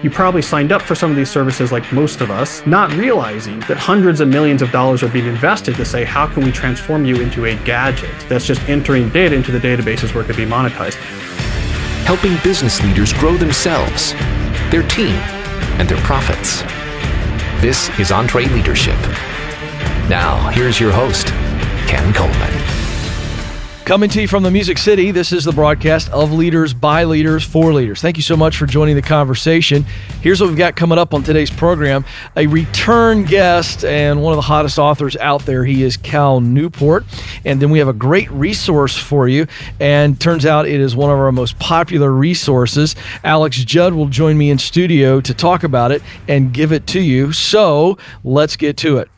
You probably signed up for some of these services like most of us, not realizing that hundreds of millions of dollars are being invested to say, how can we transform you into a gadget that's just entering data into the databases where it could be monetized. Helping business leaders grow themselves, their team, and their profits. This is EntreLeadership. Now, here's your host, Ken Coleman. Coming to you from the Music City, this is the broadcast of Leaders, by Leaders, for Leaders. Thank you so much for joining the conversation. Here's what we've got coming up on today's program. A return guest and one of the hottest authors out there. He is Cal Newport. And then we have a great resource for you. And turns out it is one of our most popular resources. Alex Judd will join me in studio to talk about it and give it to you. So let's get to it.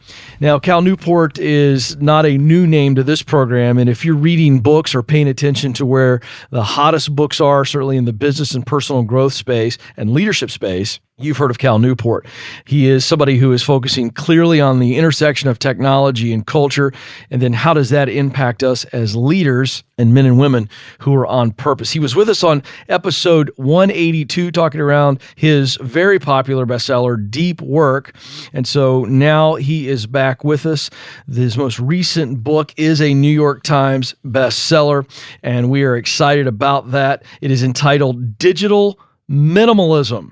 Now, Cal Newport is not a new name to this program, and if you're reading books or paying attention to where the hottest books are, certainly in the business and personal growth space and leadership space, you've heard of Cal Newport. He is somebody who is focusing clearly on the intersection of technology and culture, and then how does that impact us as leaders and men and women who are on purpose. He was with us on episode 182, talking around his very popular bestseller, Deep Work, and so now he is back with us. His most recent book is a New York Times bestseller, and we are excited about that. It is entitled Digital Minimalism.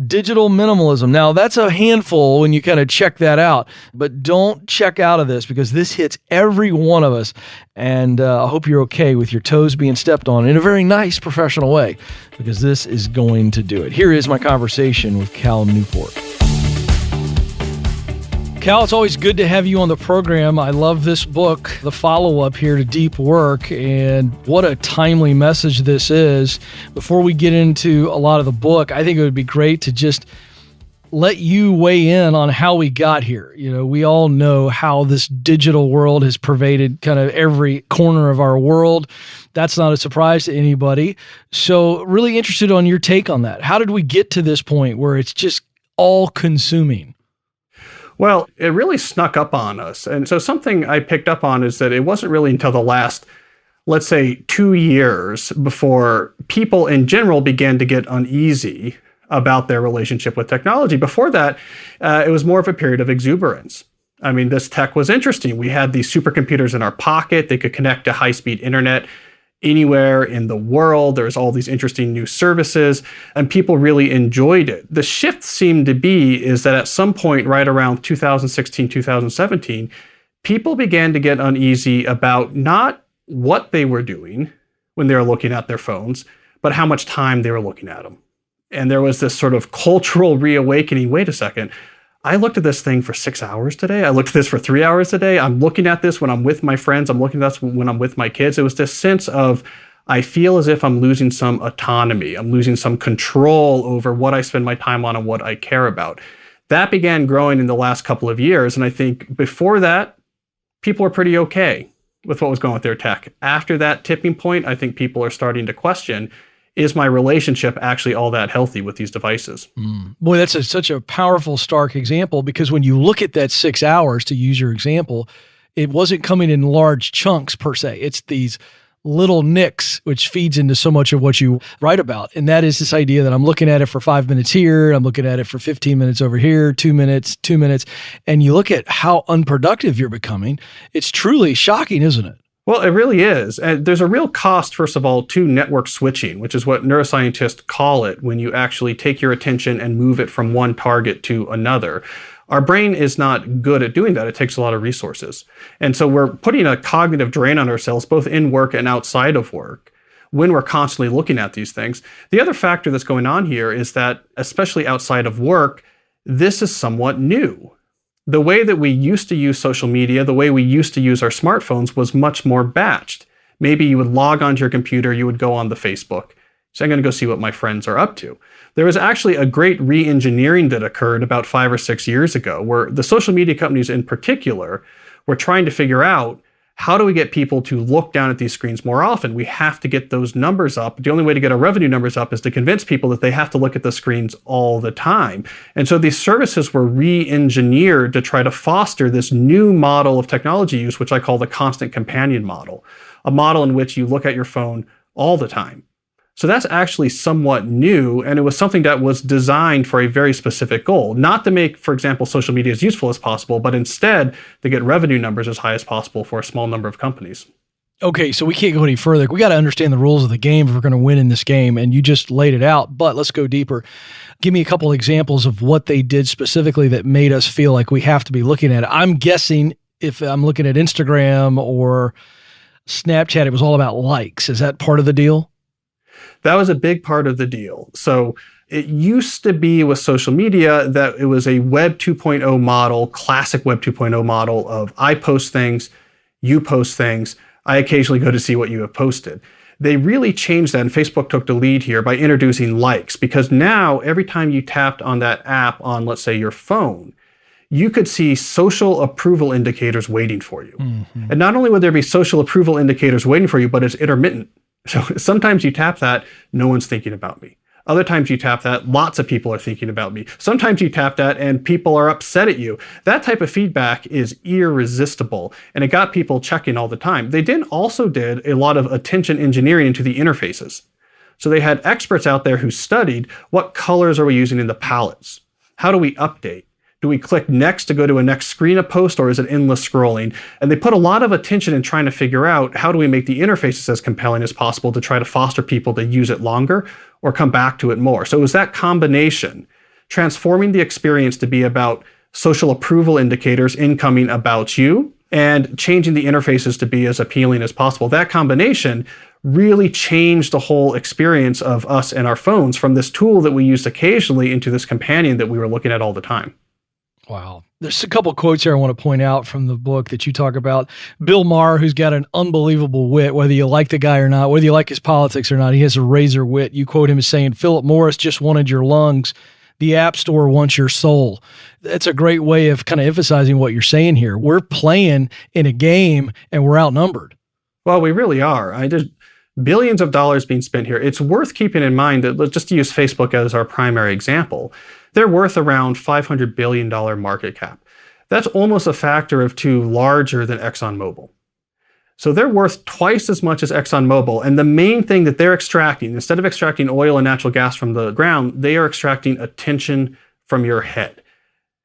Digital minimalism. Now, that's a handful when you kind of check that out, but don't check out of this because this hits every one of us. And I hope you're okay with your toes being stepped on in a very nice professional way, because this is going to do it. Here is my conversation with Cal Newport. Cal, it's always good to have you on the program. I love this book, the follow-up here to Deep Work, and what a timely message this is. Before we get into a lot of the book, I think it would be great to just let you weigh in on how we got here. You know, we all know how this digital world has pervaded kind of every corner of our world. That's not a surprise to anybody. So really interested on your take on that. How did we get to this point where it's just all-consuming? Well, it really snuck up on us. And so something I picked up on is that it wasn't really until the last, let's say, 2 years before people in general began to get uneasy about their relationship with technology. Before that, it was more of a period of exuberance. I mean, this tech was interesting. We had these supercomputers in our pocket. They could connect to high-speed internet anywhere in the world. There's all these interesting new services, and people really enjoyed it. The shift seemed to be is that at some point right around 2016, 2017, people began to get uneasy about not what they were doing when they were looking at their phones, but how much time they were looking at them. And there was this sort of cultural reawakening. Wait a second. I looked at this thing for 6 hours today. I looked at this for 3 hours today. I'm looking at this when I'm with my friends. I'm looking at this when I'm with my kids. It was this sense of, I feel as if I'm losing some autonomy. I'm losing some control over what I spend my time on and what I care about. That began growing in the last couple of years. And I think before that, people were pretty okay with what was going on with their tech. After that tipping point, I think people are starting to question, is my relationship actually all that healthy with these devices? Boy, that's such a powerful, stark example, because when you look at that 6 hours, to use your example, it wasn't coming in large chunks per se. It's these little nicks, which feeds into so much of what you write about. And that is this idea that I'm looking at it for 5 minutes here, I'm looking at it for 15 minutes over here, 2 minutes, 2 minutes. And you look at how unproductive you're becoming. It's truly shocking, isn't it? Well, it really is. And there's a real cost, first of all, to network switching, which is what neuroscientists call it when you actually take your attention and move it from one target to another. Our brain is not good at doing that. It takes a lot of resources. And so we're putting a cognitive drain on ourselves, both in work and outside of work, when we're constantly looking at these things. The other factor that's going on here is that, especially outside of work, this is somewhat new. The way that we used to use social media, the way we used to use our smartphones was much more batched. Maybe you would log onto your computer, you would go on the Facebook. So I'm going to go see what my friends are up to. There was actually a great re-engineering that occurred about 5 or 6 years ago, where the social media companies in particular were trying to figure out, how do we get people to look down at these screens more often? We have to get those numbers up. The only way to get our revenue numbers up is to convince people that they have to look at the screens all the time. And so these services were re-engineered to try to foster this new model of technology use, which I call the constant companion model, a model in which you look at your phone all the time. So that's actually somewhat new, and it was something that was designed for a very specific goal, not to make, for example, social media as useful as possible, but instead to get revenue numbers as high as possible for a small number of companies. Okay, so we can't go any further. We got to understand the rules of the game if we're going to win in this game, and you just laid it out, but let's go deeper. Give me a couple examples of what they did specifically that made us feel like we have to be looking at it. I'm guessing if I'm looking at Instagram or Snapchat, it was all about likes. Is that part of the deal? That was a big part of the deal. So it used to be with social media that it was a Web 2.0 model, classic Web 2.0 model of I post things, you post things, I occasionally go to see what you have posted. They really changed that, and Facebook took the lead here by introducing likes, because now every time you tapped on that app on, let's say, your phone, you could see social approval indicators waiting for you. Mm-hmm. And not only would there be social approval indicators waiting for you, but it's intermittent. So sometimes you tap that, no one's thinking about me. Other times you tap that, lots of people are thinking about me. Sometimes you tap that and people are upset at you. That type of feedback is irresistible, and it got people checking all the time. They also did a lot of attention engineering into the interfaces. So they had experts out there who studied what colors are we using in the palettes? How do we update? Do we click next to go to a next screen of post, or is it endless scrolling? And they put a lot of attention in trying to figure out how do we make the interfaces as compelling as possible to try to foster people to use it longer or come back to it more. So it was that combination, transforming the experience to be about social approval indicators incoming about you and changing the interfaces to be as appealing as possible. That combination really changed the whole experience of us and our phones from this tool that we used occasionally into this companion that we were looking at all the time. Wow. There's a couple of quotes here I want to point out from the book that you talk about. Bill Maher, who's got an unbelievable wit, whether you like the guy or not, whether you like his politics or not, he has a razor wit. You quote him as saying, Philip Morris just wanted your lungs. The App Store wants your soul. That's a great way of kind of emphasizing what you're saying here. We're playing in a game and we're outnumbered. Well, we really are. There's billions of dollars being spent here. It's worth keeping in mind that, let's just use Facebook as our primary example. They're worth around $500 billion market cap. That's almost a factor of 2 larger than ExxonMobil. So they're worth twice as much as ExxonMobil. And the main thing that they're extracting, instead of extracting oil and natural gas from the ground, they are extracting attention from your head.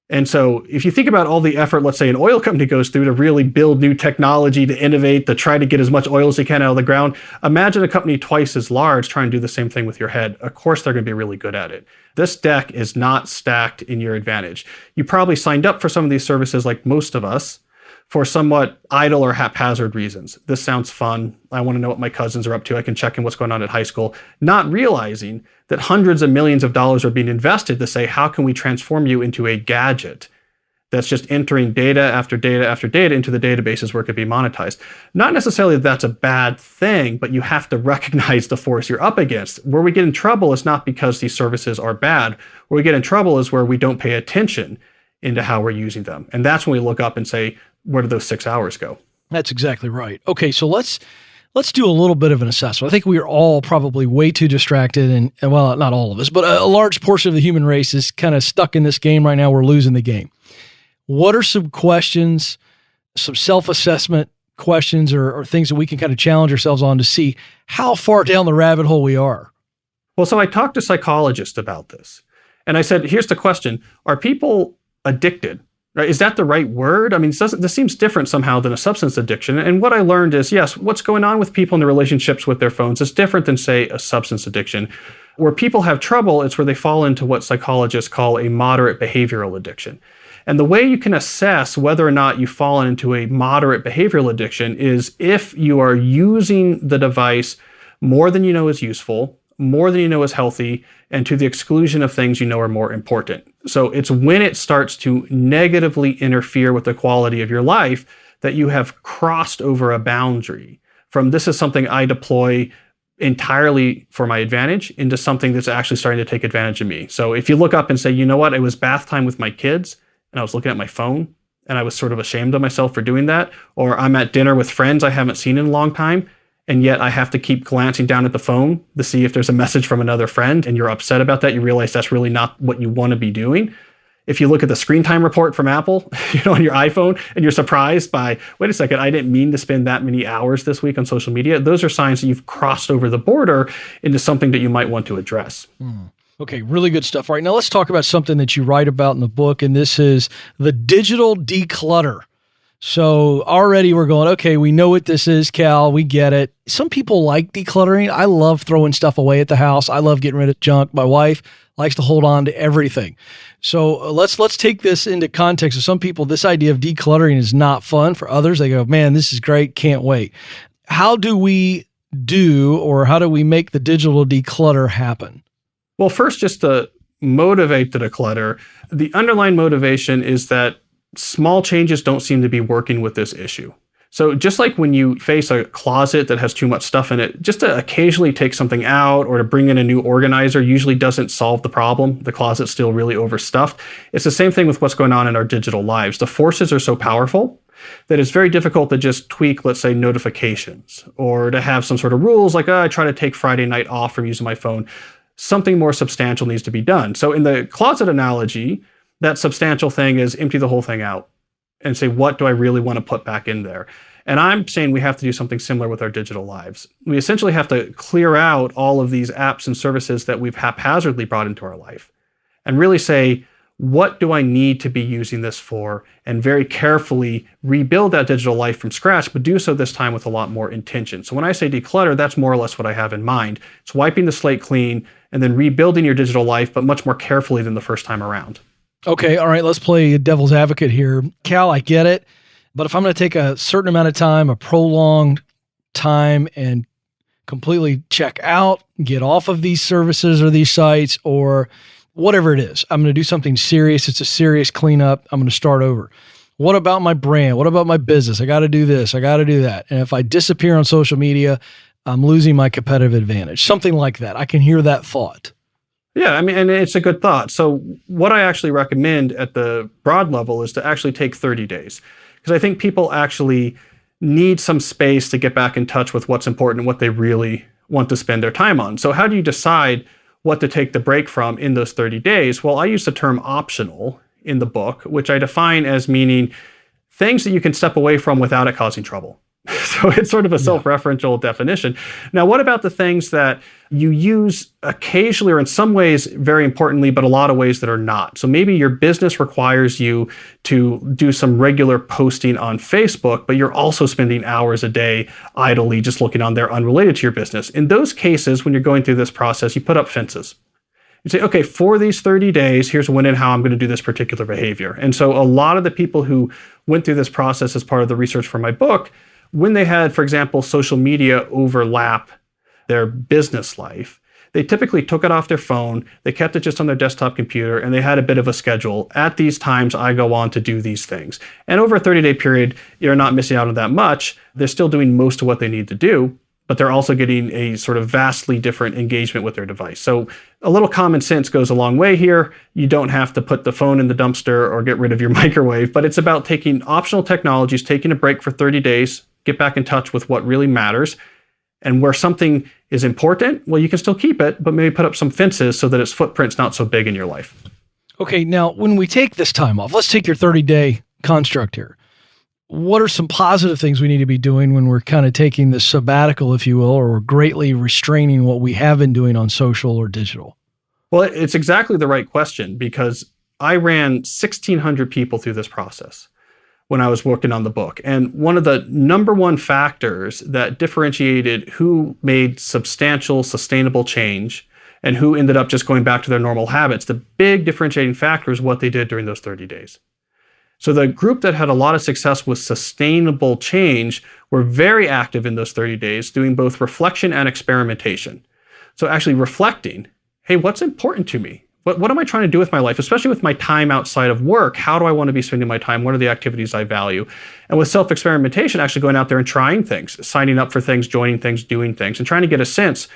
And so if you think about all the effort, let's say an oil company goes through to really build new technology, to innovate, to try to get as much oil as they can out of the ground, imagine a company twice as large trying to do the same thing with your head. Of course, they're going to be really good at it. This deck is not stacked in your advantage. You probably signed up for some of these services, like most of us, for somewhat idle or haphazard reasons. This sounds fun. I want to know what my cousins are up to. I can check in what's going on at high school, not realizing that hundreds of millions of dollars are being invested to say, how can we transform you into a gadget that's just entering data after data after data into the databases where it could be monetized? Not necessarily that that's a bad thing, but you have to recognize the force you're up against. Where we get in trouble is not because these services are bad. Where we get in trouble is where we don't pay attention into how we're using them. And that's when we look up and say, where did those 6 hours go? That's exactly right. Okay, so let's do a little bit of an assessment. I think we are all probably way too distracted, and well, not all of us, but a large portion of the human race is kind of stuck in this game right now. We're losing the game. What are some questions, some self-assessment questions or things that we can kind of challenge ourselves on to see how far down the rabbit hole we are? Well, so I talked to psychologists about this, and I said, here's the question. Are people addicted? Right? Is that the right word? I mean, this seems different somehow than a substance addiction. And what I learned is, yes, what's going on with people in their relationships with their phones is different than, say, a substance addiction. Where people have trouble, it's where they fall into what psychologists call a moderate behavioral addiction. And the way you can assess whether or not you've fallen into a moderate behavioral addiction is if you are using the device more than you know is useful, more than you know is healthy, and to the exclusion of things you know are more important. So it's when it starts to negatively interfere with the quality of your life that you have crossed over a boundary from this is something I deploy entirely for my advantage into something that's actually starting to take advantage of me. So if you look up and say, you know what, it was bath time with my kids and I was looking at my phone and I was sort of ashamed of myself for doing that, or I'm at dinner with friends I haven't seen in a long time, and yet I have to keep glancing down at the phone to see if there's a message from another friend, and you're upset about that, you realize that's really not what you want to be doing. If you look at the screen time report from Apple, on your iPhone, and you're surprised by, wait a second, I didn't mean to spend that many hours this week on social media, those are signs that you've crossed over the border into something that you might want to address. Okay, really good stuff. All right, now let's talk about something that you write about in the book, and this is the digital declutter. So already we're going, okay, we know what this is, Cal. We get it. Some people like decluttering. I love throwing stuff away at the house. I love getting rid of junk. My wife likes to hold on to everything. So let's take this into context of some people. This idea of decluttering is not fun. For others, they go, man, this is great. Can't wait. How do we make the digital declutter happen? Well, first, just to motivate the declutter, the underlying motivation is that small changes don't seem to be working with this issue. So just like when you face a closet that has too much stuff in it, just to occasionally take something out or to bring in a new organizer usually doesn't solve the problem. The closet's still really overstuffed. It's the same thing with what's going on in our digital lives. The forces are so powerful that it's very difficult to just tweak, let's say, notifications or to have some sort of rules like, I try to take Friday night off from using my phone. Something more substantial needs to be done. So in the closet analogy, that substantial thing is empty the whole thing out and say, what do I really want to put back in there? And I'm saying we have to do something similar with our digital lives. We essentially have to clear out all of these apps and services that we've haphazardly brought into our life and really say, what do I need to be using this for? And very carefully rebuild that digital life from scratch, but do so this time with a lot more intention. So when I say declutter, that's more or less what I have in mind. It's wiping the slate clean and then rebuilding your digital life, but much more carefully than the first time around. Okay, all right, let's play devil's advocate here. Cal, I get it, but if I'm going to take a certain amount of time, a prolonged time, and completely check out, get off of these services or these sites or whatever it is, I'm going to do something serious. It's a serious cleanup. I'm going to start over. What about my brand? What about my business? I got to do this. I got to do that. And if I disappear on social media, I'm losing my competitive advantage. Something like that. I can hear that thought. Yeah, I mean, and it's a good thought. So what I actually recommend at the broad level is to actually take 30 days. Because I think people actually need some space to get back in touch with what's important and what they really want to spend their time on. So how do you decide what to take the break from in those 30 days? Well, I use the term optional in the book, which I define as meaning things that you can step away from without it causing trouble. So it's sort of a self-referential definition. Now, what about the things that you use occasionally or in some ways very importantly, but a lot of ways that are not? So maybe your business requires you to do some regular posting on Facebook, but you're also spending hours a day idly just looking on there unrelated to your business. In those cases, when you're going through this process, you put up fences. You say, okay, for these 30 days, here's when and how I'm going to do this particular behavior. And so a lot of the people who went through this process as part of the research for my book, when they had, for example, social media overlap their business life, they typically took it off their phone, they kept it just on their desktop computer, and they had a bit of a schedule. At these times, I go on to do these things. And over a 30-day period, you're not missing out on that much. They're still doing most of what they need to do, but they're also getting a sort of vastly different engagement with their device. So a little common sense goes a long way here. You don't have to put the phone in the dumpster or get rid of your microwave, but it's about taking optional technologies, taking a break for 30 days, get back in touch with what really matters. And where something is important, well, you can still keep it, but maybe put up some fences so that its footprint's not so big in your life. Okay, now when we take this time off, let's take your 30-day construct here. What are some positive things we need to be doing when we're kind of taking this sabbatical, if you will, or we're greatly restraining what we have been doing on social or digital? Well, it's exactly the right question because I ran 1,600 people through this process when I was working on the book. And one of the number one factors that differentiated who made substantial, sustainable change and who ended up just going back to their normal habits, the big differentiating factor is what they did during those 30 days. So the group that had a lot of success with sustainable change were very active in those 30 days, doing both reflection and experimentation. So actually reflecting, hey, what's important to me? What am I trying to do with my life, especially with my time outside of work? How do I want to be spending my time? What are the activities I value? And with self-experimentation, actually going out there and trying things, signing up for things, joining things, doing things, and trying to get a sense,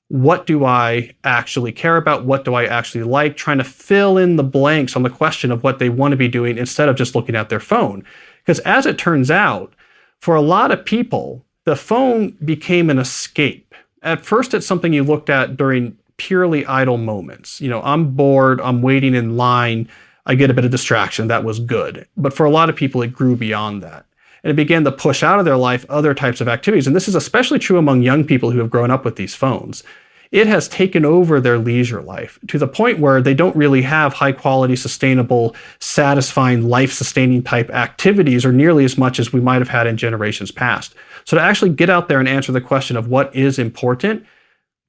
what do I actually care about? What do I actually like? Trying to fill in the blanks on the question of what they want to be doing instead of just looking at their phone. Because as it turns out, for a lot of people, the phone became an escape. At first, it's something you looked at during purely idle moments. I'm bored, I'm waiting in line, I get a bit of distraction. That was good. But for a lot of people, it grew beyond that. And it began to push out of their life other types of activities. And this is especially true among young people who have grown up with these phones. It has taken over their leisure life to the point where they don't really have high quality, sustainable, satisfying, life-sustaining type activities, or nearly as much as we might have had in generations past. So to actually get out there and answer the question of what is important,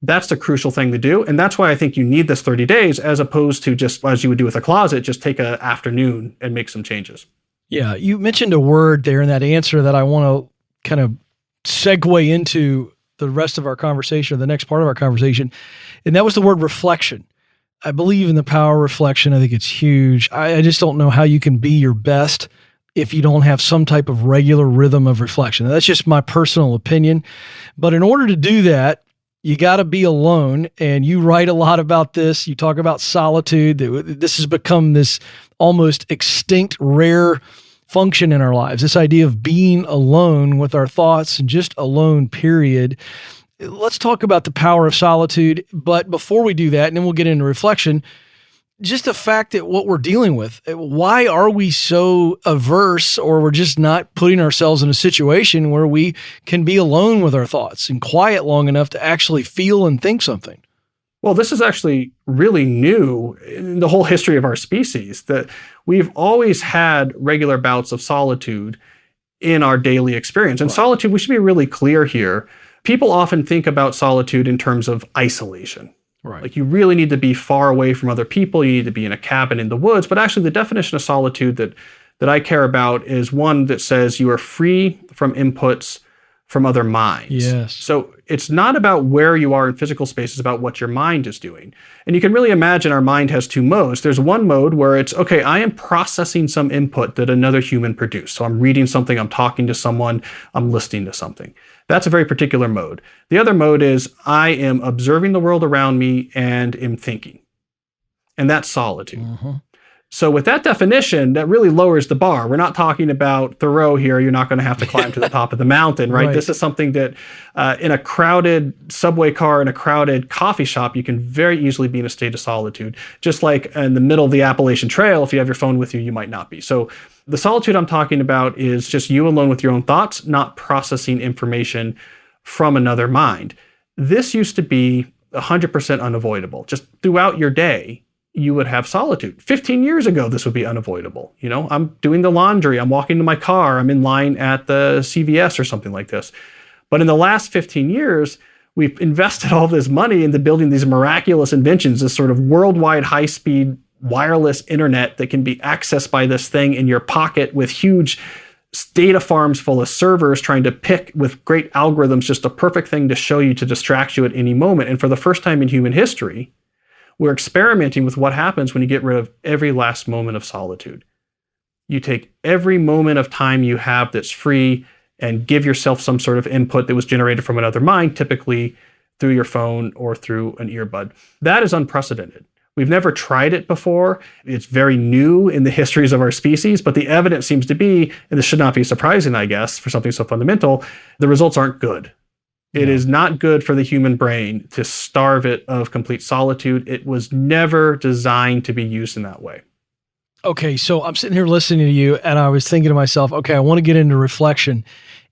that's the crucial thing to do. And that's why I think you need this 30 days as opposed to just, as you would do with a closet, just take an afternoon and make some changes. Yeah, you mentioned a word there in that answer that I want to kind of segue into the rest of our conversation, or the next part of our conversation, and that was the word reflection. I believe in the power of reflection. I think it's huge. I just don't know how you can be your best if you don't have some type of regular rhythm of reflection. Now, that's just my personal opinion. But in order to do that, you got to be alone. And you write a lot about this. You talk about solitude. This has become this almost extinct, rare function in our lives. This idea of being alone with our thoughts and just alone, period. Let's talk about the power of solitude. But before we do that, and then we'll get into reflection, just the fact that what we're dealing with, why are we so averse, or we're just not putting ourselves in a situation where we can be alone with our thoughts and quiet long enough to actually feel and think something? Well, this is actually really new in the whole history of our species, that we've always had regular bouts of solitude in our daily experience. And solitude, we should be really clear here. People often think about solitude in terms of isolation. Right. Like you really need to be far away from other people. You need to be in a cabin in the woods. But actually the definition of solitude that I care about is one that says you are free from inputs from other minds. Yes. So it's not about where you are in physical space, it's about what your mind is doing. And you can really imagine our mind has two modes. There's one mode where it's, okay, I am processing some input that another human produced. So I'm reading something, I'm talking to someone, I'm listening to something. That's a very particular mode. The other mode is I am observing the world around me and am thinking. And that's solitude. Mm-hmm. So with that definition, that really lowers the bar. We're not talking about Thoreau here. You're not going to have to climb to the top of the mountain, right? This is something that in a crowded subway car, in a crowded coffee shop, you can very easily be in a state of solitude. Just like in the middle of the Appalachian Trail, if you have your phone with you, you might not be. So the solitude I'm talking about is just you alone with your own thoughts, not processing information from another mind. This used to be 100% unavoidable. Just throughout your day, you would have solitude. 15 years ago, this would be unavoidable. You know, I'm doing the laundry, I'm walking to my car, I'm in line at the CVS or something like this. But in the last 15 years, we've invested all this money into building these miraculous inventions, this sort of worldwide high-speed wireless internet that can be accessed by this thing in your pocket with huge data farms full of servers trying to pick with great algorithms just a perfect thing to show you to distract you at any moment. And for the first time in human history, we're experimenting with what happens when you get rid of every last moment of solitude. You take every moment of time you have that's free and give yourself some sort of input that was generated from another mind, typically through your phone or through an earbud. That is unprecedented. We've never tried it before. It's very new in the histories of our species, but the evidence seems to be, and this should not be surprising, I guess, for something so fundamental, the results aren't good. It is not good for the human brain to starve it of complete solitude. It was never designed to be used in that way. Okay, so I'm sitting here listening to you, and I was thinking to myself, okay, I want to get into reflection.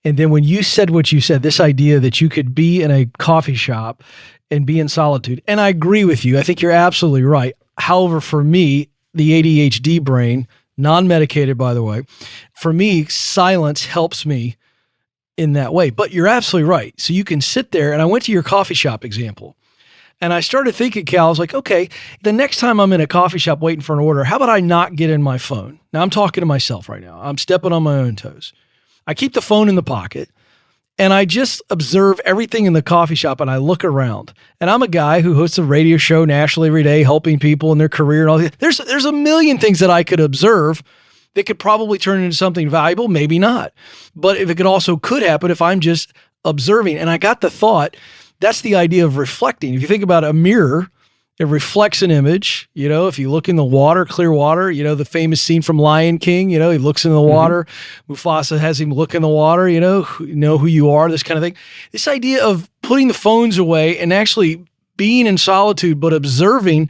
And then when you said what you said, this idea that you could be in a coffee shop and be in solitude, and I agree with you. I think you're absolutely right. However, for me, the ADHD brain, non-medicated, by the way, for me, silence helps me in that way. But you're absolutely right. So you can sit there, and I went to your coffee shop example, and I started thinking, Cal, I was like, okay, the next time I'm in a coffee shop waiting for an order, how about I not get in my phone? Now I'm talking to myself right now. I'm stepping on my own toes. I keep the phone in the pocket, and I just observe everything in the coffee shop, and I look around. And I'm a guy who hosts a radio show nationally every day, helping people in their career and all that. There's a million things that I could observe that could probably turn into something valuable, maybe not. But if it could happen if I'm just observing. And I got the thought, that's the idea of reflecting. If you think about a mirror, it reflects an image. You know, if you look in the water, clear water, you know, the famous scene from Lion King, you know, he looks in the water. Mufasa has him look in the water, you know who you are, this kind of thing. This idea of putting the phones away and actually being in solitude, but observing,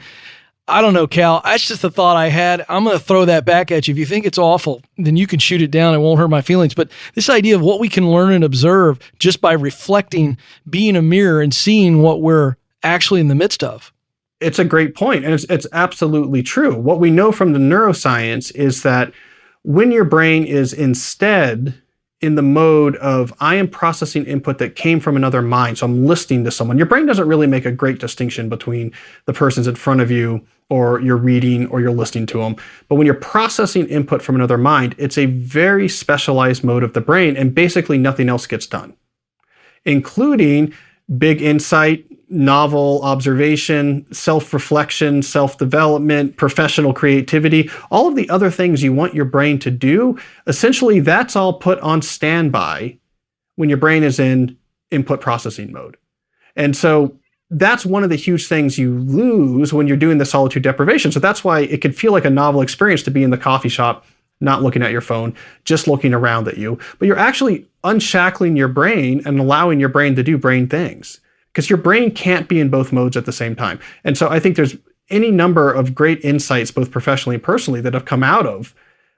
I don't know, Cal. That's just the thought I had. I'm going to throw that back at you. If you think it's awful, then you can shoot it down. It won't hurt my feelings. But this idea of what we can learn and observe just by reflecting, being a mirror and seeing what we're actually in the midst of. It's a great point, and it's absolutely true. What we know from the neuroscience is that when your brain is instead in the mode of, I am processing input that came from another mind, so I'm listening to someone, your brain doesn't really make a great distinction between the persons in front of you or you're reading or you're listening to them. But when you're processing input from another mind, it's a very specialized mode of the brain, and basically nothing else gets done, including big insight, novel observation, self-reflection, self-development, professional creativity, all of the other things you want your brain to do. Essentially, that's all put on standby when your brain is in input processing mode. And so that's one of the huge things you lose when you're doing the solitude deprivation. So that's why it could feel like a novel experience to be in the coffee shop, not looking at your phone, just looking around at you. But you're actually unshackling your brain and allowing your brain to do brain things, because your brain can't be in both modes at the same time. And so I think there's any number of great insights, both professionally and personally, that have come out of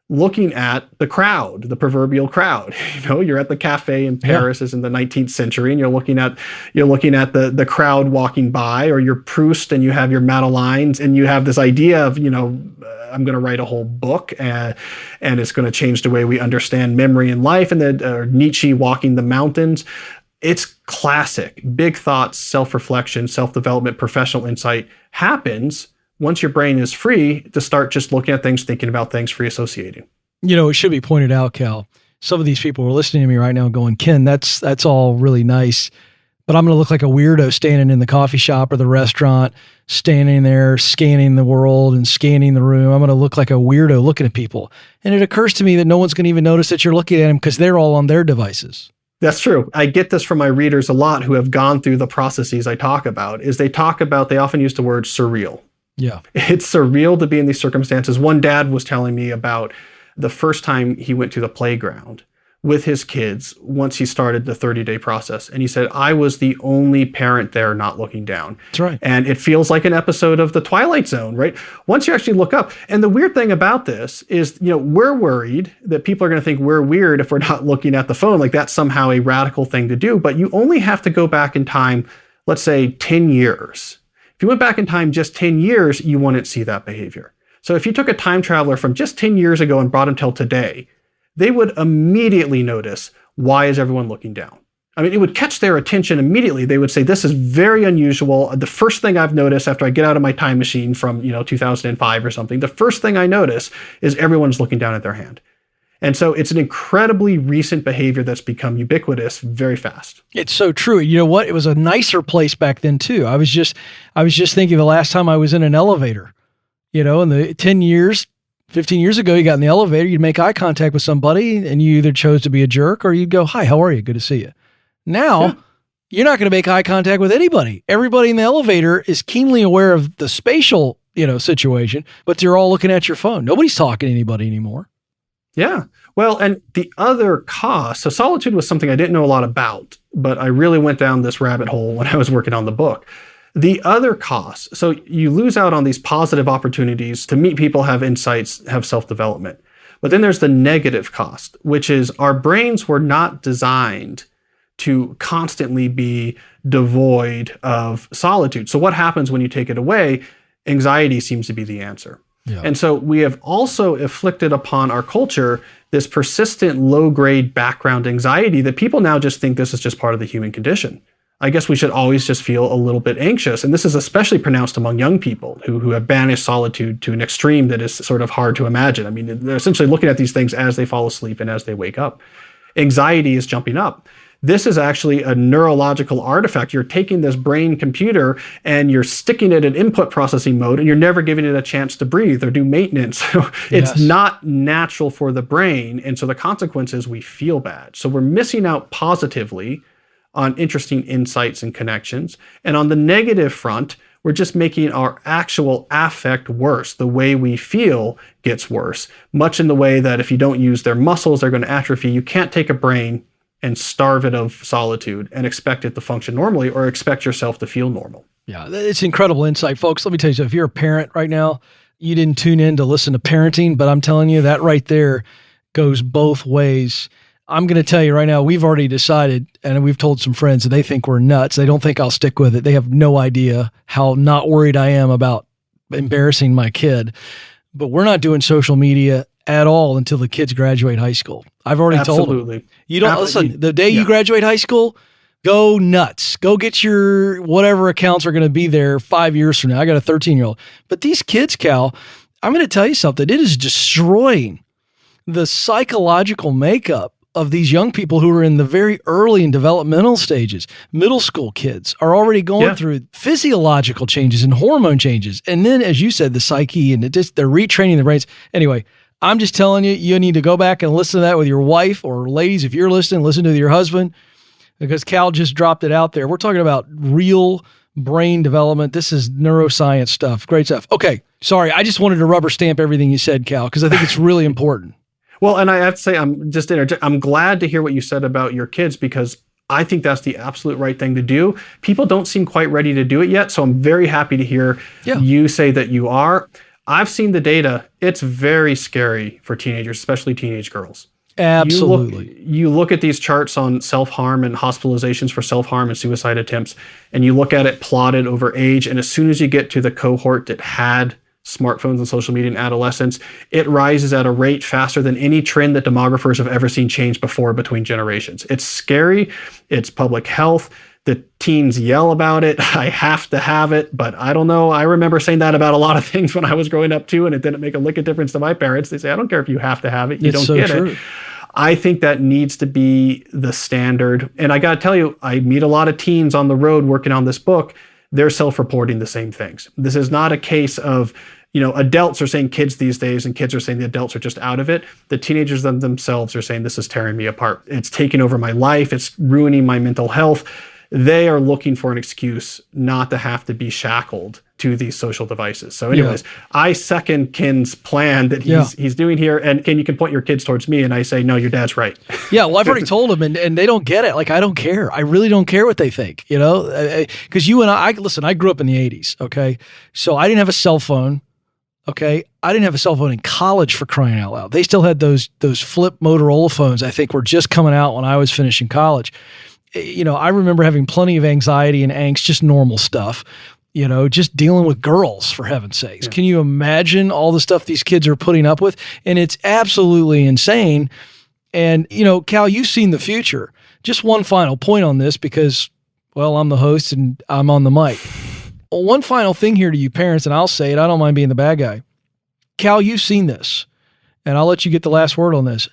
looking at the crowd, the proverbial crowd. You know, you're at the cafe in Paris as in the 19th century, and you're looking at the crowd walking by, or you're Proust and you have your Madeleines, and you have this idea of, I'm going to write a whole book and it's going to change the way we understand memory and life, and then Nietzsche walking the mountains. It's classic. Big thoughts, self-reflection, self-development, professional insight happens once your brain is free to start just looking at things, thinking about things, free associating. It should be pointed out, Cal, some of these people are listening to me right now going, Ken, that's all really nice, but I'm going to look like a weirdo standing in the coffee shop or the restaurant, standing there, scanning the world and scanning the room. I'm going to look like a weirdo looking at people. And it occurs to me that no one's going to even notice that you're looking at them because they're all on their devices. That's true. I get this from my readers a lot who have gone through the processes I talk about, is they often use the word surreal. Yeah. It's surreal to be in these circumstances. One dad was telling me about the first time he went to the playground with his kids once he started the 30-day process. And he said, I was the only parent there not looking down. That's right. And it feels like an episode of The Twilight Zone, right? Once you actually look up. And the weird thing about this is, we're worried that people are going to think we're weird if we're not looking at the phone. Like that's somehow a radical thing to do. But you only have to go back in time, let's say 10 years. If you went back in time just 10 years, you wouldn't see that behavior. So if you took a time traveler from just 10 years ago and brought him till today, they would immediately notice, why is everyone looking down? I mean, it would catch their attention immediately. They would say, this is very unusual. The first thing I've noticed after I get out of my time machine from 2005 or something, the first thing I notice is everyone's looking down at their hand. And so it's an incredibly recent behavior that's become ubiquitous very fast. It's so true. You know what? It was a nicer place back then too. I was just thinking the last time I was in an elevator, in the 10 years, 15 years ago, you got in the elevator, you'd make eye contact with somebody and you either chose to be a jerk or you'd go, hi, how are you? Good to see you. Now, You're not going to make eye contact with anybody. Everybody in the elevator is keenly aware of the spatial, situation, but they're all looking at your phone. Nobody's talking to anybody anymore. Yeah. Well, and the other cost, so solitude was something I didn't know a lot about, but I really went down this rabbit hole when I was working on the book. The other cost, so you lose out on these positive opportunities to meet people, have insights, have self-development. But then there's the negative cost, which is our brains were not designed to constantly be devoid of solitude. So what happens when you take it away? Anxiety seems to be the answer. Yeah. And so we have also inflicted upon our culture this persistent low-grade background anxiety that people now just think this is just part of the human condition. I guess we should always just feel a little bit anxious. And this is especially pronounced among young people who have banished solitude to an extreme that is sort of hard to imagine. I mean, they're essentially looking at these things as they fall asleep and as they wake up. Anxiety is jumping up. This is actually a neurological artifact. You're taking this brain computer and you're sticking it in input processing mode and you're never giving it a chance to breathe or do maintenance. So it's not natural for the brain. And so the consequence is we feel bad. So we're missing out positively on interesting insights and connections. And on the negative front, we're just making our actual affect worse. The way we feel gets worse, much in the way that if you don't use their muscles, they're going to atrophy. You can't take a brain and starve it of solitude and expect it to function normally or expect yourself to feel normal. Yeah, it's incredible insight, folks. Let me tell you, so if you're a parent right now, you didn't tune in to listen to parenting, but I'm telling you that right there goes both ways. I'm going to tell you right now, we've already decided, and we've told some friends that they think we're nuts. They don't think I'll stick with it. They have no idea how not worried I am about embarrassing my kid. But we're not doing social media at all until the kids graduate high school. I've already told them. You don't listen. The day you graduate high school, go nuts. Go get your whatever accounts are going to be there 5 years from now. I got a 13-year-old. But these kids, Cal, I'm going to tell you something. It is destroying the psychological makeup of these young people who are in the very early and developmental stages. Middle school kids are already going through physiological changes and hormone changes. And then, as you said, the psyche, and they're retraining the brains. Anyway, I'm just telling you, you need to go back and listen to that with your wife, or ladies, if you're listening, listen to your husband, because Cal just dropped it out there. We're talking about real brain development. This is neuroscience stuff. Great stuff. Okay. Sorry. I just wanted to rubber stamp everything you said, Cal, because I think it's really important. Well, and I have to say, I'm glad to hear what you said about your kids, because I think that's the absolute right thing to do. People don't seem quite ready to do it yet, so I'm very happy to hear you say that you are. I've seen the data. It's very scary for teenagers, especially teenage girls. Absolutely. You look at these charts on self-harm and hospitalizations for self-harm and suicide attempts, and you look at it plotted over age, and as soon as you get to the cohort that had smartphones and social media in adolescence, it rises at a rate faster than any trend that demographers have ever seen change before between generations. It's scary. It's public health. The teens yell about it. I have to have it, but I don't know. I remember saying that about a lot of things when I was growing up too, and it didn't make a lick of difference to my parents. They say, I don't care if you have to have it. You don't get it. I think that needs to be the standard. And I got to tell you, I meet a lot of teens on the road working on this book. They're self-reporting the same things. This is not a case of, adults are saying kids these days, and kids are saying the adults are just out of it. The teenagers themselves are saying, this is tearing me apart. It's taking over my life. It's ruining my mental health. They are looking for an excuse not to have to be shackled to these social devices. So anyways, I second Ken's plan that he's doing here. And Ken, you can point your kids towards me, and I say, no, your dad's right. Yeah, well, I've already told them, and they don't get it. Like, I don't care. I really don't care what they think, because you and I grew up in the 80s, okay? So I didn't have a cell phone, okay? I didn't have a cell phone in college, for crying out loud. They still had those flip Motorola phones, I think, were just coming out when I was finishing college. I remember having plenty of anxiety and angst, just normal stuff, just dealing with girls, for heaven's sakes. Can you imagine all the stuff these kids are putting up with? And it's absolutely insane. And, Cal, you've seen the future. Just one final point on this, because, well, I'm the host and I'm on the mic. Well, one final thing here to you parents, and I'll say it, I don't mind being the bad guy. Cal, you've seen this, and I'll let you get the last word on this.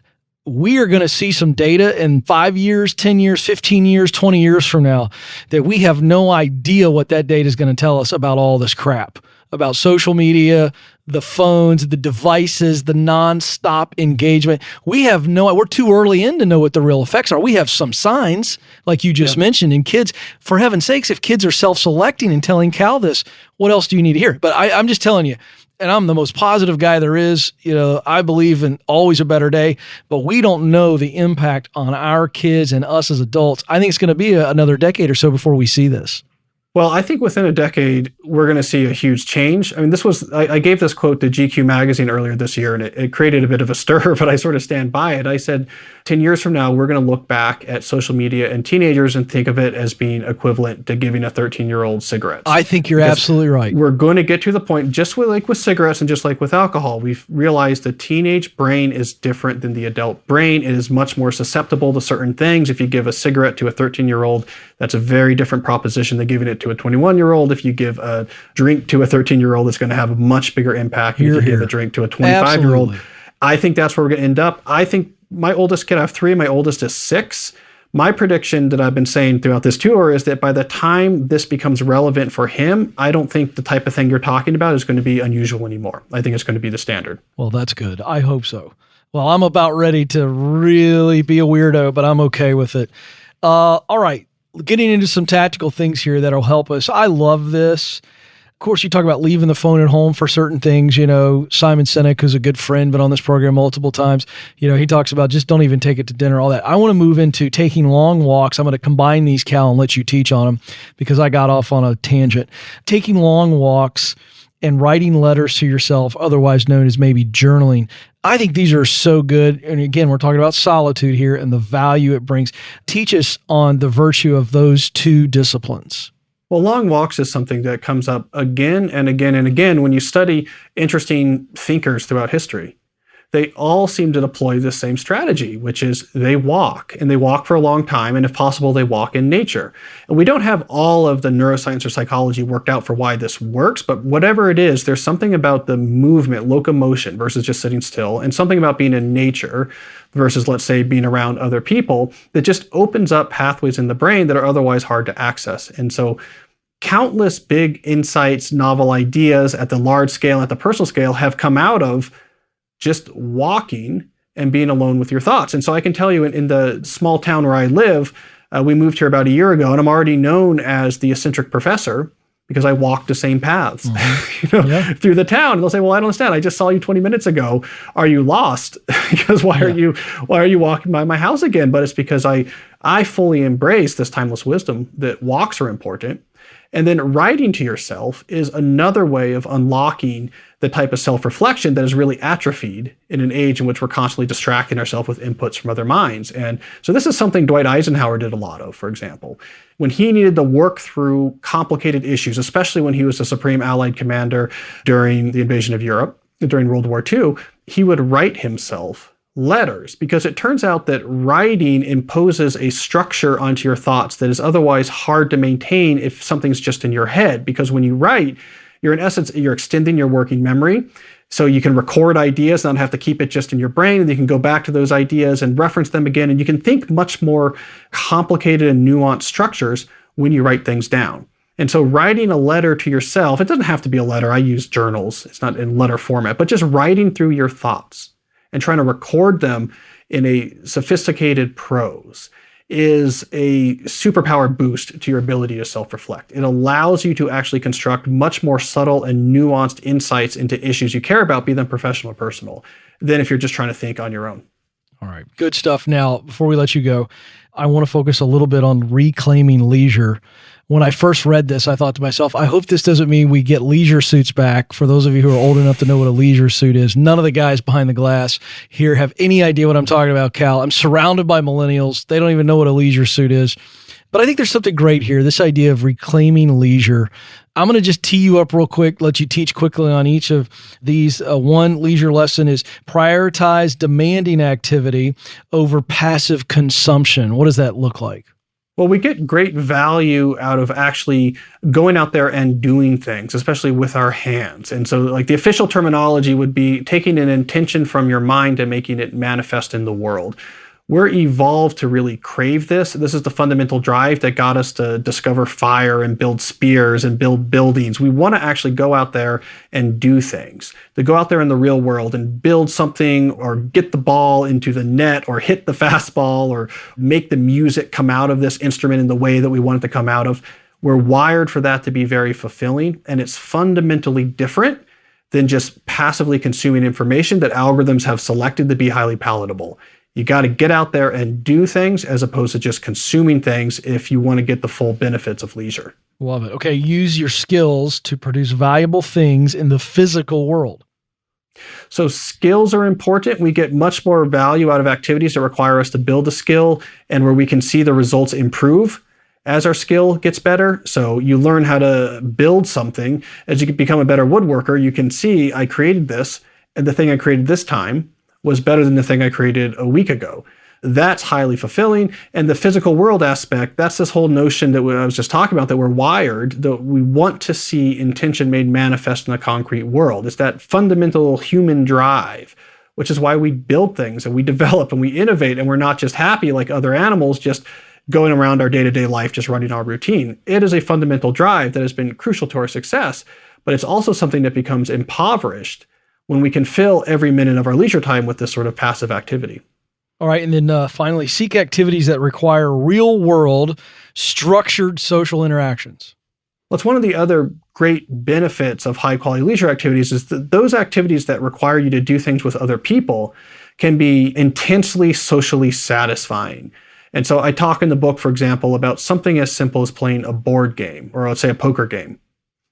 We are going to see some data in 5 years, 10 years, 15 years, 20 years from now that we have no idea what that data is going to tell us about all this crap, about social media, the phones, the devices, the nonstop engagement. We're too early in to know what the real effects are. We have some signs, like you just mentioned, in kids. For heaven's sakes, if kids are self-selecting and telling Cal this, what else do you need to hear? But I'm just telling you, and I'm the most positive guy there is. I believe in always a better day, but we don't know the impact on our kids and us as adults. I think it's going to be another decade or so before we see this. Well, I think within a decade, we're going to see a huge change. I mean, I gave this quote to GQ magazine earlier this year, and it created a bit of a stir, but I sort of stand by it. I said, 10 years from now, we're going to look back at social media and teenagers and think of it as being equivalent to giving a 13-year-old cigarettes. I think you're absolutely right. We're going to get to the point, just with cigarettes and just like with alcohol, we've realized the teenage brain is different than the adult brain. It is much more susceptible to certain things. If you give a cigarette to a 13-year-old, that's a very different proposition than giving it to a 21-year-old. If you give a drink to a 13-year-old, it's going to have a much bigger impact than if you give a drink to a 25-year-old. Absolutely. I think that's where we're going to end up. I think my oldest kid, I have 3, my oldest is 6. My prediction that I've been saying throughout this tour is that by the time this becomes relevant for him, I don't think the type of thing you're talking about is going to be unusual anymore. I think it's going to be the standard. Well, that's good. I hope so. Well, I'm about ready to really be a weirdo, but I'm okay with it. All right. Getting into some tactical things here that'll help us. I love this. Of course, you talk about leaving the phone at home for certain things. Simon Sinek, who's a good friend, been on this program multiple times. He talks about just don't even take it to dinner, all that. I want to move into taking long walks. I'm going to combine these, Cal, and let you teach on them because I got off on a tangent. Taking long walks and writing letters to yourself, otherwise known as maybe journaling. I think these are so good. And again, we're talking about solitude here and the value it brings. Teach us on the virtue of those two disciplines. Well, long walks is something that comes up again and again and again when you study interesting thinkers throughout history. They all seem to deploy the same strategy, which is they walk, and they walk for a long time, and if possible, they walk in nature. And we don't have all of the neuroscience or psychology worked out for why this works, but whatever it is, there's something about the movement, locomotion versus just sitting still, and something about being in nature versus, let's say, being around other people that just opens up pathways in the brain that are otherwise hard to access. And so countless big insights, novel ideas at the large scale, at the personal scale have come out of just walking and being alone with your thoughts. And so I can tell you in the small town where I live, we moved here about a year ago, and I'm already known as the eccentric professor because I walk the same paths through the town. And they'll say, well, I don't understand. I just saw you 20 minutes ago. Are you lost? Because why are you walking by my house again? But it's because I fully embrace this timeless wisdom that walks are important. And then writing to yourself is another way of unlocking the type of self-reflection that is really atrophied in an age in which we're constantly distracting ourselves with inputs from other minds. And so this is something Dwight Eisenhower did a lot of, for example. When he needed to work through complicated issues, especially when he was the Supreme Allied Commander during the invasion of Europe, during World War II, he would write himself letters, because it turns out that writing imposes a structure onto your thoughts that is otherwise hard to maintain if something's just in your head. Because when you write, you're extending your working memory. So you can record ideas, not have to keep it just in your brain, and you can go back to those ideas and reference them again. And you can think much more complicated and nuanced structures when you write things down. And so writing a letter to yourself, it doesn't have to be a letter. I use journals. It's not in letter format, but just writing through your thoughts and trying to record them in a sophisticated prose is a superpower boost to your ability to self-reflect. It allows you to actually construct much more subtle and nuanced insights into issues you care about, be them professional or personal, than if you're just trying to think on your own. All right. Good stuff. Now, before we let you go, I want to focus a little bit on reclaiming leisure. When I first read this, I thought to myself, I hope this doesn't mean we get leisure suits back. For those of you who are old enough to know what a leisure suit is, none of the guys behind the glass here have any idea what I'm talking about, Cal. I'm surrounded by millennials. They don't even know what a leisure suit is. But I think there's something great here, this idea of reclaiming leisure. I'm going to just tee you up real quick, let you teach quickly on each of these. One leisure lesson is prioritize demanding activity over passive consumption. What does that look like? Well, we get great value out of actually going out there and doing things, especially with our hands. And so like the official terminology would be taking an intention from your mind and making it manifest in the world. We're evolved to really crave this. This is the fundamental drive that got us to discover fire and build spears and build buildings. We want to actually go out there and do things, to go out there in the real world and build something or get the ball into the net or hit the fastball or make the music come out of this instrument in the way that we want it to come out of. We're wired for that to be very fulfilling, and it's fundamentally different than just passively consuming information that algorithms have selected to be highly palatable. You got to get out there and do things as opposed to just consuming things if you want to get the full benefits of leisure. Love it. Okay, use your skills to produce valuable things in the physical world. So skills are important. We get much more value out of activities that require us to build a skill and where we can see the results improve as our skill gets better. So you learn how to build something. As you become a better woodworker, you can see I created this, and the thing I created this time was better than the thing I created a week ago. That's highly fulfilling. And the physical world aspect, that's this whole notion that I was just talking about, that we're wired, that we want to see intention made manifest in the concrete world. It's that fundamental human drive, which is why we build things and we develop and we innovate, and we're not just happy like other animals, just going around our day-to-day life, just running our routine. It is a fundamental drive that has been crucial to our success, but it's also something that becomes impoverished when we can fill every minute of our leisure time with this sort of passive activity. All right. And then finally, seek activities that require real world structured social interactions. Well, it's one of the other great benefits of high quality leisure activities is that those activities that require you to do things with other people can be intensely socially satisfying. And so I talk in the book, for example, about something as simple as playing a board game, or let's say a poker game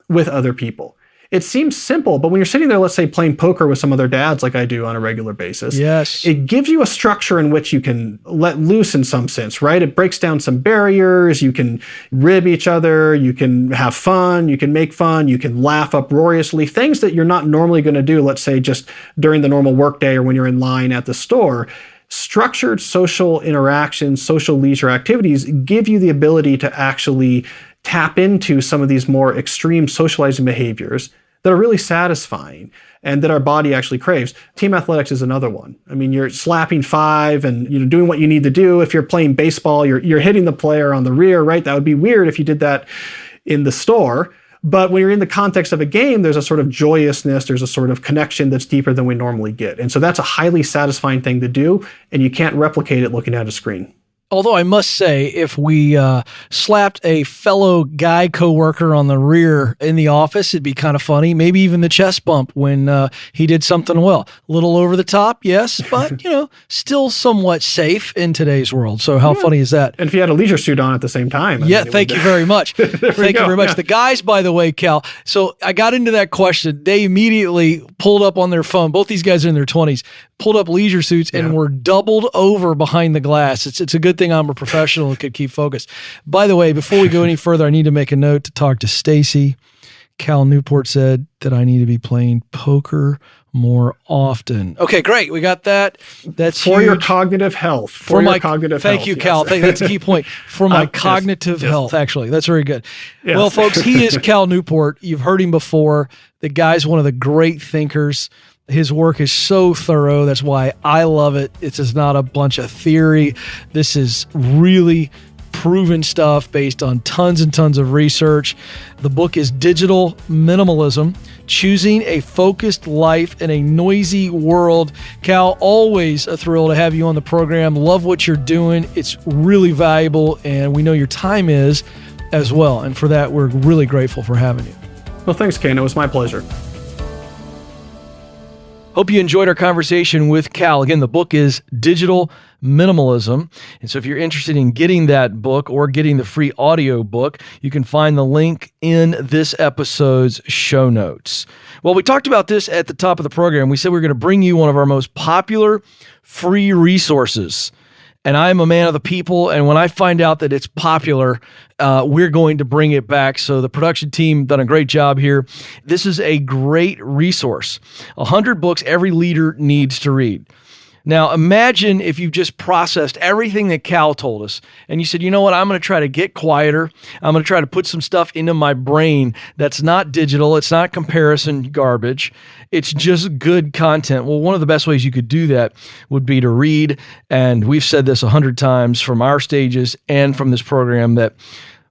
with other people. It seems simple, but when you're sitting there, let's say playing poker with some other dads like I do on a regular basis, yes, it gives you a structure in which you can let loose in some sense, right? It breaks down some barriers. You can rib each other. You can have fun. You can make fun. You can laugh uproariously, things that you're not normally going to do, let's say just during the normal workday or when you're in line at the store. Structured social interactions, social leisure activities give you the ability to actually tap into some of these more extreme socializing behaviors that are really satisfying and that our body actually craves. Team athletics is another one. I mean, you're slapping five and doing what you need to do. If you're playing baseball, you're hitting the player on the rear, right? That would be weird if you did that in the store. But when you're in the context of a game, there's a sort of joyousness, there's a sort of connection that's deeper than we normally get. And so that's a highly satisfying thing to do, and you can't replicate it looking at a screen. Although I must say, if we slapped a fellow guy coworker on the rear in the office, it'd be kind of funny. Maybe even the chest bump when he did something well. A little over the top, yes, but still somewhat safe in today's world. So how funny is that? And if you had a leisure suit on at the same time. Thank you very much. Thank you very much. The guys, by the way, Cal, so I got into that question. They immediately pulled up on their phone. Both these guys are in their 20s. Pulled up leisure suits and were doubled over behind the glass. It's a good thing I'm a professional and could keep focused. By the way, before we go any further, I need to make a note to talk to Stacy. Cal Newport said that I need to be playing poker more often. Okay, great. We got that. That's for huge. Your cognitive health. For your cognitive health. Thank you, Cal. That's a key point. For my cognitive health, actually. That's very good. Yes. Well, folks, he is Cal Newport. You've heard him before. The guy's one of the great thinkers. His work is so thorough. That's why I love it. It's just not a bunch of theory. This is really proven stuff based on tons and tons of research. The book is Digital Minimalism, Choosing a Focused Life in a Noisy World. Cal, always a thrill to have you on the program. Love what you're doing. It's really valuable, and we know your time is as well. And for that, we're really grateful for having you. Well, thanks, Ken. It was my pleasure. Hope you enjoyed our conversation with Cal. Again, the book is Digital Minimalism. And so if you're interested in getting that book or getting the free audio book, you can find the link in this episode's show notes. Well, we talked about this at the top of the program. We said we were going to bring you one of our most popular free resources. And I'm a man of the people, and when I find out that it's popular, we're going to bring it back. So the production team done a great job here. This is a great resource. 100 books every leader needs to read. Now, imagine if you just processed everything that Cal told us and you said, you know what, I'm going to try to get quieter. I'm going to try to put some stuff into my brain that's not digital. It's not comparison garbage. It's just good content. Well, one of the best ways you could do that would be to read. And we've said this 100 times from our stages and from this program that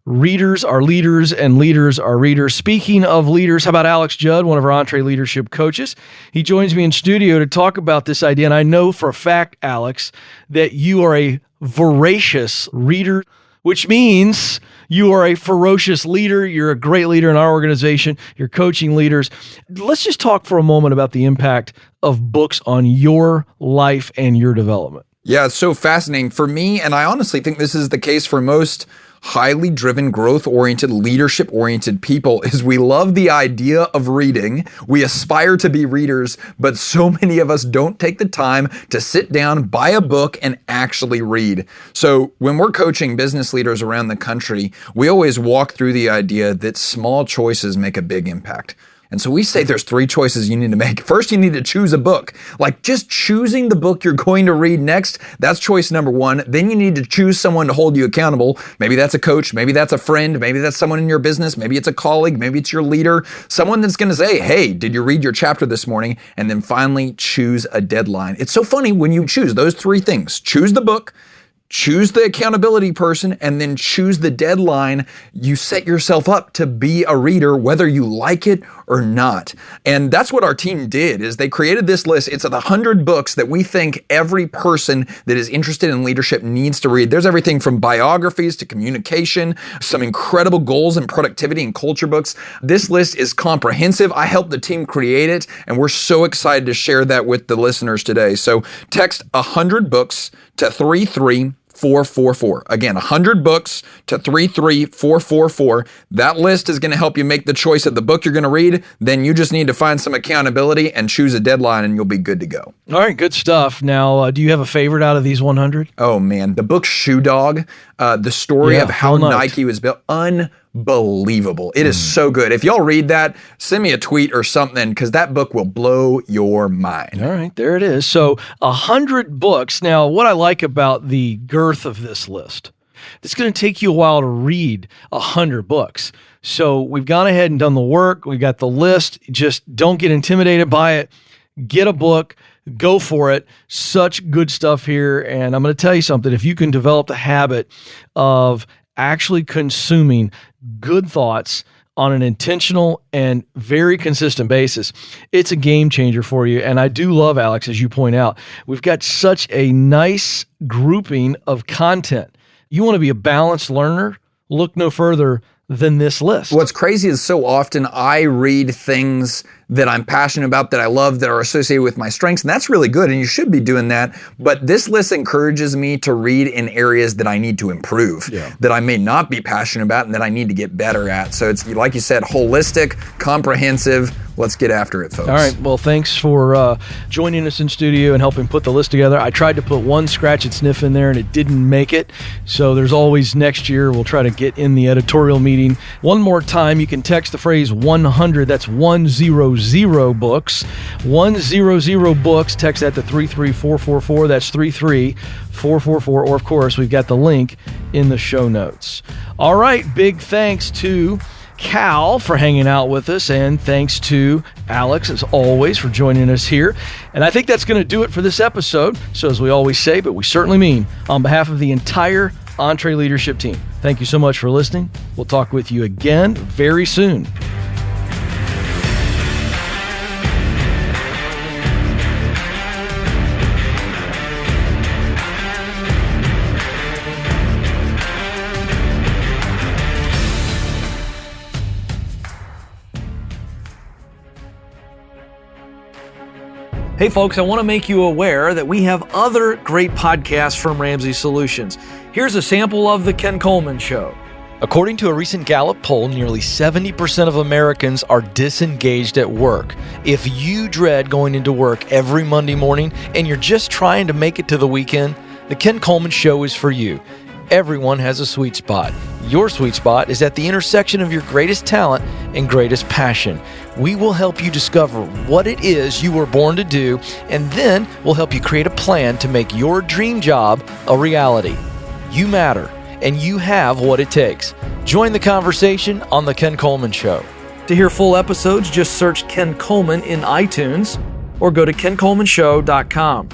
readers are leaders and leaders are readers. Speaking of leaders, how about Alex Judd, one of our EntreLeadership coaches? He joins me in studio to talk about this idea. And I know for a fact, Alex, that you are a voracious reader, which means you are a ferocious leader. You're a great leader in our organization. You're coaching leaders. Let's just talk for a moment about the impact of books on your life and your development. Yeah, it's so fascinating for me. And I honestly think this is the case for most highly driven, growth-oriented, leadership-oriented people is we love the idea of reading. We aspire to be readers, but so many of us don't take the time to sit down, buy a book, and actually read. So when we're coaching business leaders around the country, we always walk through the idea that small choices make a big impact. And so we say there's 3 choices you need to make. First, you need to choose a book. Like just choosing the book you're going to read next, that's choice number 1. Then you need to choose someone to hold you accountable. Maybe that's a coach, maybe that's a friend, maybe that's someone in your business, maybe it's a colleague, maybe it's your leader, someone that's going to say, hey, did you read your chapter this morning? And then finally choose a deadline. It's so funny when you choose those 3 things. Choose the book, choose the accountability person, and then choose the deadline. You set yourself up to be a reader, whether you like it or not. And that's what our team did, is they created this list. It's of the 100 books that we think every person that is interested in leadership needs to read. There's everything from biographies to communication, some incredible goals and productivity and culture books. This list is comprehensive. I helped the team create it, and we're so excited to share that with the listeners today. So text 100 books to 33444. Again, 100 books to 33444. That list is going to help you make the choice of the book you're going to read. Then you just need to find some accountability and choose a deadline, and you'll be good to go. All right, good stuff. Now, do you have a favorite out of these 100? Oh, man. The book Shoe Dog, the story of how Nike was built. Unbelievable. It is so good. If y'all read that, send me a tweet or something, because that book will blow your mind. All right, there it is. So 100 books. Now, what I like about the girth of this list, it's going to take you a while to read 100 books. So we've gone ahead and done the work. We got the list. Just don't get intimidated by it. Get a book. Go for it. Such good stuff here. And I'm going to tell you something. If you can develop the habit of actually consuming good thoughts on an intentional and very consistent basis, it's a game changer for you. And I do love, Alex, as you point out, we've got such a nice grouping of content. You want to be a balanced learner? Look no further than this list. What's crazy is so often I read things that I'm passionate about, that I love, that are associated with my strengths, and that's really good, and you should be doing that. But this list encourages me to read in areas that I need to improve, that I may not be passionate about, and that I need to get better at. So it's, like you said, holistic, comprehensive. Let's get after it, folks. All right. Well, thanks for joining us in studio and helping put the list together. I tried to put one scratch and sniff in there, and it didn't make it. So there's always next year. We'll try to get in the editorial meeting. One more time, you can text the phrase 100. That's 100 books. 100 books. Text that to 33444. That's 33444. Or, of course, we've got the link in the show notes. All right. Big thanks to Cal for hanging out with us, and thanks to Alex, as always, for joining us here. And I think that's going to do it for this episode. So as we always say, but we certainly mean, on behalf of the entire EntreLeadership team, thank you so much for listening. We'll talk with you again very soon. Hey folks, I want to make you aware that we have other great podcasts from Ramsey Solutions. Here's a sample of The Ken Coleman Show. According to a recent Gallup poll, nearly 70% of Americans are disengaged at work. If you dread going into work every Monday morning and you're just trying to make it to the weekend, The Ken Coleman Show is for you. Everyone has a sweet spot. Your sweet spot is at the intersection of your greatest talent and greatest passion. We will help you discover what it is you were born to do, and then we'll help you create a plan to make your dream job a reality. You matter, and you have what it takes. Join the conversation on The Ken Coleman Show. To hear full episodes, just search Ken Coleman in iTunes or go to kencolemanshow.com.